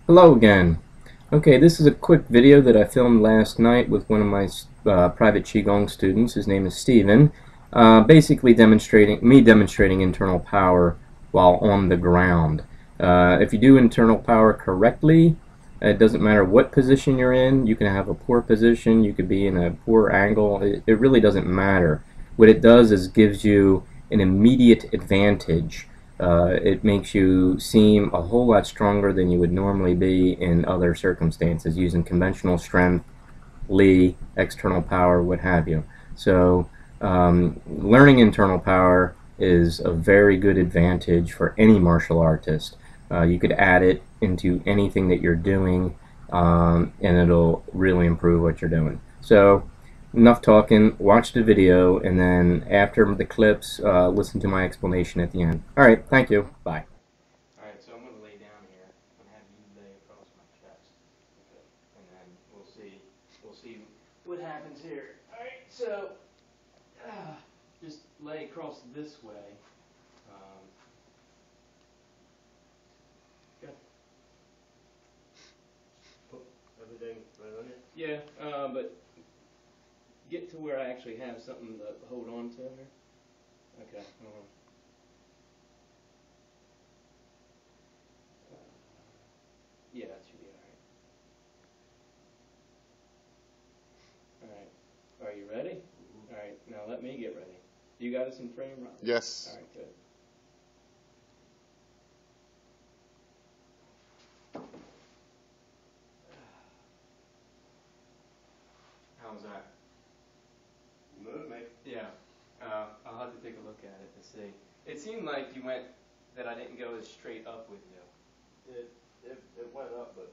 Hello again. Okay, this is a quick video that I filmed last night with one of my private Qigong students. His name is Steven. Basically demonstrating internal power while on the ground. If you do internal power correctly, it doesn't matter what position you're in. You can have a poor position, you could be in a poor angle. It really doesn't matter. What it does is gives you an immediate advantage. It makes you seem a whole lot stronger than you would normally be in other circumstances using conventional strength, Li, external power, what have you. So learning internal power is a very good advantage for any martial artist. You could add it into anything that you're doing, and it'll really improve what you're doing. So enough talking, watch the video, and then after the clips, listen to my explanation at the end. Alright, thank you. Bye. Alright, so I'm going to lay down here and have you lay across my chest. Okay. And then we'll see what happens here. Alright, so just lay across this way. Good. Put everything right on it? Yeah, but get to where I actually have something to hold on to here. Okay, hold on. Yeah, that should be alright. Alright, are you ready? Mm-hmm. Alright, now let me get ready. You got us in frame, Rob? Yes. Alright, good. How's that? Move, mate. Yeah, I'll have to take a look at it to see. It seemed like you went, that I didn't go as straight up with you. It went up, but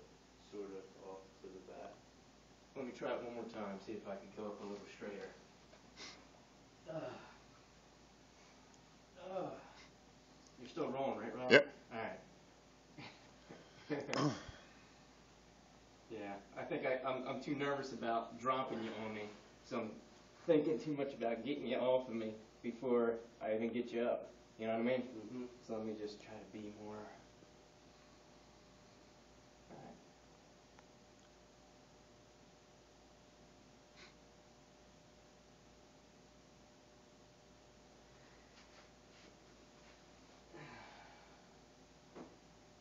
sort of off to the back. Let me try it one more time, see if I can go up a little straighter. You're still rolling, right, Rob? Yep. Alright. Yeah, I think I'm too nervous about dropping you on me, so I'm thinking too much about getting you off of me before I even get you up. You know what I mean? Mm-hmm. So let me just try to be more. Alright.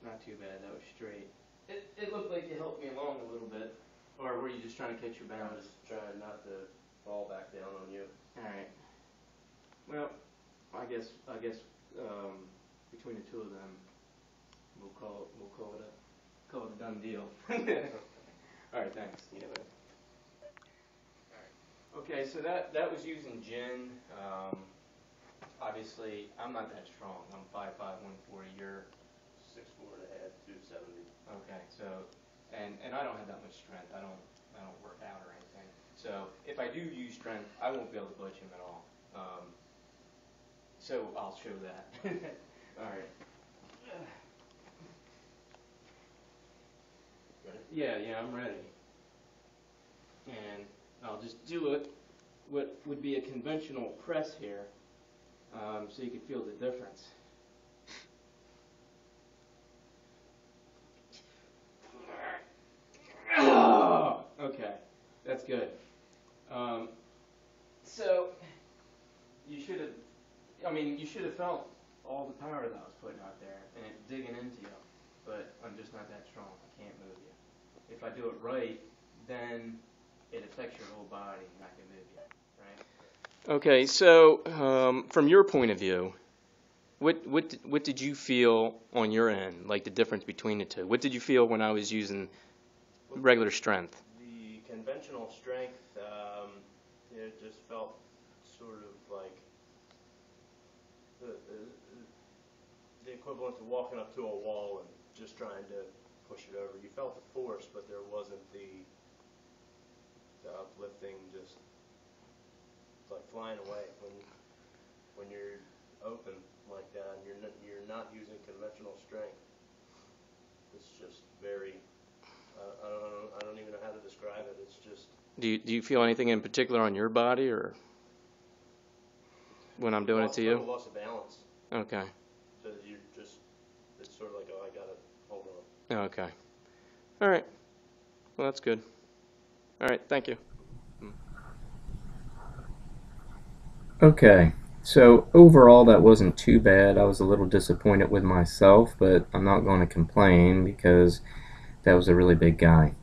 Not too bad, that was straight. It looked like you helped me along a little bit. Or were you just trying to catch your I balance? was trying not to fall back down on you. Alright. Well, I guess between the two of them, we'll call it a done deal. Alright, thanks. Yeah. Okay, so that was using Jin. Obviously, I'm not that strong. I'm 5'5", 140. You're 6'4" and a half, 270. okay. So, and I don't have that much strength. I don't work out or anything. So if I do use strength, I won't be able to budge him at all. So I'll show that. All right. Ready? Yeah, I'm ready. And I'll just do it. What would be a conventional press here, so you can feel the difference. Oh, okay, that's good. So you should have. You should have felt all the power that I was putting out there and it digging into you. But I'm just not that strong. I can't move you. If I do it right, then it affects your whole body and I can move you. Right? Okay, so from your point of view, what did you feel on your end, like the difference between the two? What did you feel when I was using regular strength? The conventional strength, it just felt sort of like the equivalent of walking up to a wall and just trying to push it over. You felt the force, but there wasn't the uplifting, just like flying away when you're open like that and you're not using conventional strength. It's just very I don't even know how to describe it. It's just. Do you feel anything in particular on your body or when I'm doing it to you? Total loss of balance. Okay. So you're just, it's sort of like, oh, I gotta hold on. Okay. All right. Well, that's good. All right. Thank you. Okay. So overall, that wasn't too bad. I was a little disappointed with myself, but I'm not going to complain because that was a really big guy.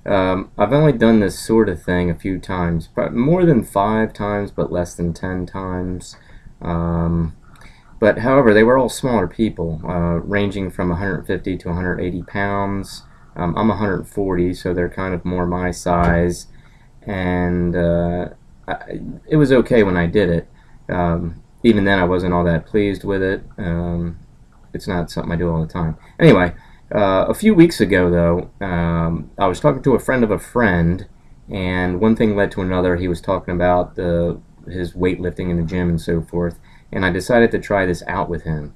I've only done this sort of thing a few times, more than 5 times, but less than 10 times. But however, they were all smaller people, ranging from 150 to 180 pounds. I'm 140, so they're kind of more my size, and it was okay when I did it. Even then, I wasn't all that pleased with it. It's not something I do all the time. Anyway, a few weeks ago, though, I was talking to a friend of a friend, and one thing led to another. He was talking about his weightlifting in the gym and so forth, and I decided to try this out with him.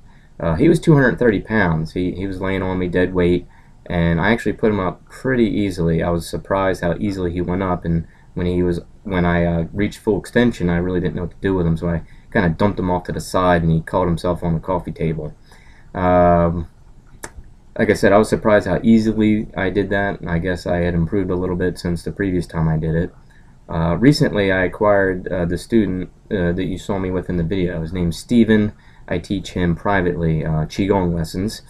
He was 230 pounds. He was laying on me dead weight, and I actually put him up pretty easily. I was surprised how easily he went up, and when I reached full extension, I really didn't know what to do with him, so I kind of dumped him off to the side, and he caught himself on the coffee table. Like I said, I was surprised how easily I did that, and I guess I had improved a little bit since the previous time I did it. Recently, I acquired the student that you saw me with in the video. His name's Steven. I teach him privately Qigong lessons.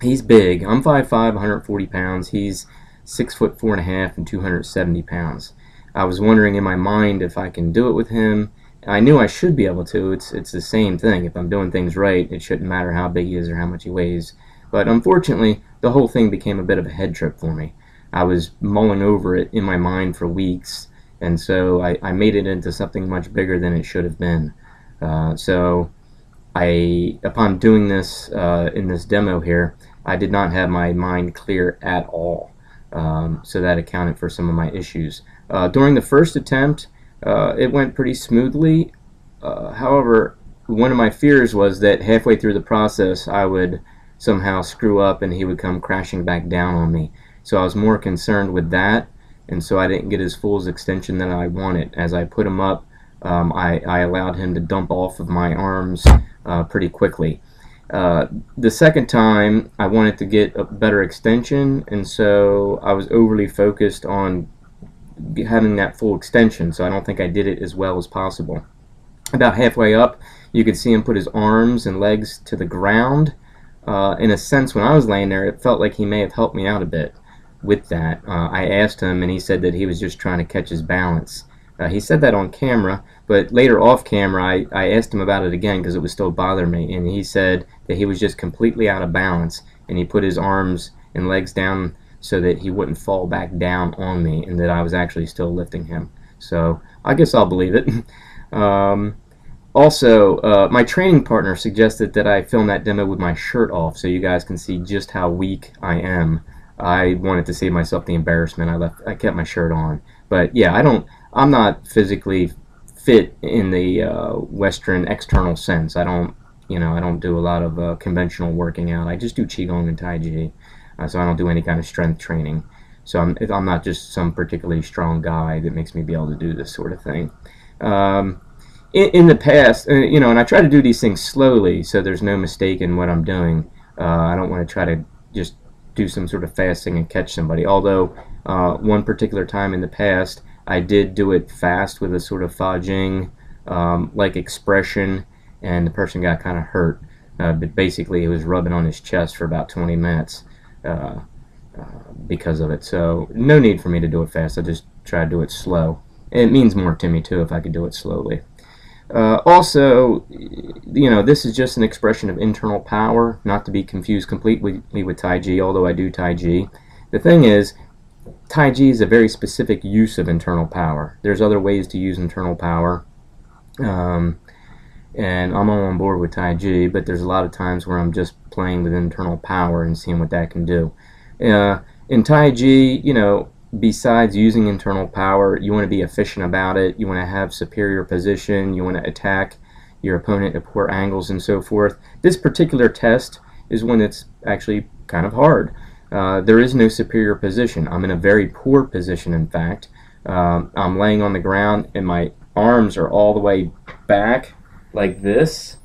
He's big. I'm 5'5", 140 pounds. He's 6'4.5" and 270 pounds. I was wondering in my mind if I can do it with him. I knew I should be able to. It's the same thing. If I'm doing things right, it shouldn't matter how big he is or how much he weighs. But unfortunately, the whole thing became a bit of a head trip for me. I was mulling over it in my mind for weeks, and so I made it into something much bigger than it should have been. So upon doing this in this demo here, I did not have my mind clear at all. So that accounted for some of my issues. During the first attempt, it went pretty smoothly. However, one of my fears was that halfway through the process, I would somehow screw up and he would come crashing back down on me. So I was more concerned with that, and so I didn't get as full as extension that I wanted. As I put him up, I allowed him to dump off of my arms pretty quickly. The second time, I wanted to get a better extension, and so I was overly focused on having that full extension, so I don't think I did it as well as possible. About halfway up, you could see him put his arms and legs to the ground. In a sense, when I was laying there, it felt like he may have helped me out a bit with that. I asked him, and he said that he was just trying to catch his balance. He said that on camera, but later off camera, I asked him about it again because it was still bothering me, and he said that he was just completely out of balance, and he put his arms and legs down so that he wouldn't fall back down on me, and that I was actually still lifting him. So I guess I'll believe it. Also, my training partner suggested that I film that demo with my shirt off so you guys can see just how weak I am. I wanted to save myself the embarrassment. I kept my shirt on. But yeah, I'm not physically fit in the Western external sense. I don't do a lot of conventional working out. I just do Qigong and Taiji. So I don't do any kind of strength training. So I'm not just some particularly strong guy that makes me be able to do this sort of thing. In the past, and I try to do these things slowly so there's no mistake in what I'm doing. I don't want to try to just do some sort of fast thing and catch somebody. Although one particular time in the past, I did do it fast with a sort of Fa Jing like expression, and the person got kind of hurt. But basically, he was rubbing on his chest for about 20 minutes because of it. So no need for me to do it fast. I just try to do it slow. It means more to me too if I could do it slowly. Also, this is just an expression of internal power, not to be confused completely with Taiji, although I do Taiji. The thing is, Taiji is a very specific use of internal power. There's other ways to use internal power, and I'm all on board with Taiji, but there's a lot of times where I'm just playing with internal power and seeing what that can do. In Taiji, besides using internal power, you want to be efficient about it. You want to have superior position. You want to attack your opponent at poor angles and so forth. This particular test is one that's actually kind of hard. There is no superior position. I'm in a very poor position, in fact. I'm laying on the ground, and my arms are all the way back like this.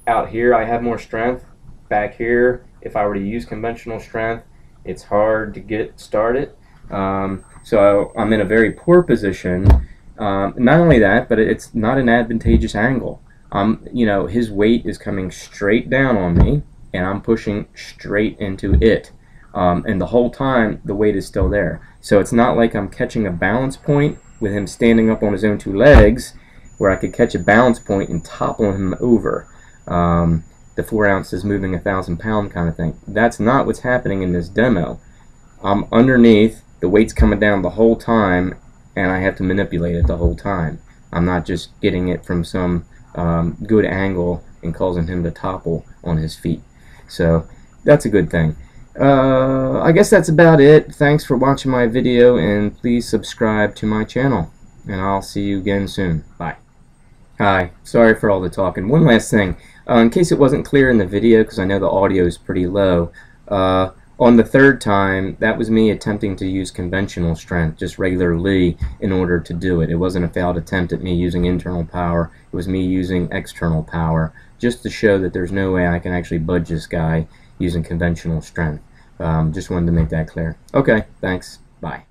Out here, I have more strength. Back here, if I were to use conventional strength, It's hard to get started. So I'm in a very poor position. Not only that, but it's not an advantageous angle. You know, his weight is coming straight down on me, and I'm pushing straight into it. And the whole time, the weight is still there. So it's not like I'm catching a balance point with him standing up on his own two legs, where I could catch a balance point and topple him over. The 4 ounces moving 1,000-pound kind of thing. That's not what's happening in this demo. I'm underneath, the weight's coming down the whole time, and I have to manipulate it the whole time. I'm not just getting it from some good angle and causing him to topple on his feet. So that's a good thing. I guess that's about it. Thanks for watching my video, and please subscribe to my channel. And I'll see you again soon. Bye. Hi, sorry for all the talking. One last thing, in case it wasn't clear in the video, because I know the audio is pretty low, on the third time, that was me attempting to use conventional strength, just regular Li, in order to do it. It wasn't a failed attempt at me using internal power, it was me using external power, just to show that there's no way I can actually budge this guy using conventional strength. Just wanted to make that clear. Okay, thanks, bye.